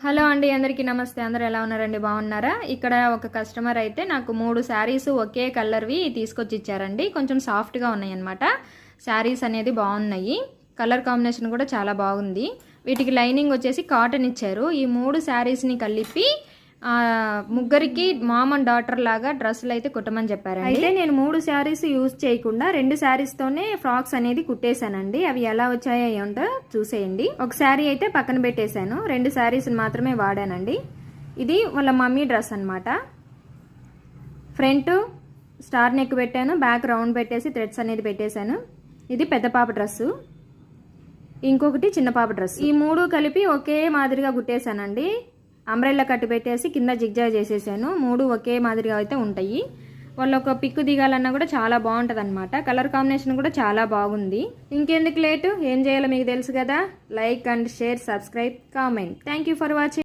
Hello అండి, అందరికీ నమస్తే. అందరూ ఎలా ఉన్నారండి? బాగున్నారా? ఇక్కడ ఒక కస్టమర్ అయితే నాకు 3 శారీస్ ఒకే కలర్వి తీసుకొచ్చి ఇచ్చారండి. కొంచెం సాఫ్ట్గా ఉన్నాయి అన్నమాట. శారీస్ అనేది బాగున్నాయి, కలర్ కాంబినేషన్ కూడా చాలా బాగుంది. వీటికి లైనింగ్ వచ్చేసి కాటన్ ఇచ్చారు. ఈ 3 శారీస్ని కలిపి ముగ్గురికి మామ్ అండ్ డాటర్ లాగా డ్రెస్సులు అయితే కుట్టమని చెప్పారండి. అయితే నేను 3 శారీస్ యూజ్ చేయకుండా 2 శారీస్తోనే ఫ్రాక్స్ అనేది కుట్టేశానండి. అవి ఎలా వచ్చాయో ఏంటో చూసేయండి. ఒక శారీ అయితే పక్కన పెట్టేశాను, 2 శారీస్ మాత్రమే వాడానండి. ఇది వాళ్ళ మమ్మీ డ్రెస్ అనమాట. ఫ్రంట్ స్టార్ నెక్ పెట్టాను, బ్యాక్ రౌండ్ పెట్టేసి థ్రెడ్స్ అనేది పెట్టేశాను. ఇది పెద్ద పాప డ్రెస్సు, ఇంకొకటి చిన్న పాప డ్రెస్. ఈ 3 కలిపి ఒకే మాదిరిగా కుట్టేశానండి. అంబ్రెల్లా కట్టు పెట్టేసి కింద జిగ్జాగ్ చేసేసాను. 3 ఒకే మాదిరిగా అయితే ఉంటాయి. వాళ్ళు ఒక పిక్ దిగాలన్నా కూడా చాలా బాగుంటుంది అనమాట. కలర్ కాంబినేషన్ కూడా చాలా బాగుంది. ఇంకెందుకు లేటు, ఏం చేయాలో మీకు తెలుసు కదా. Like and share, subscribe, comment. Thank you for watching.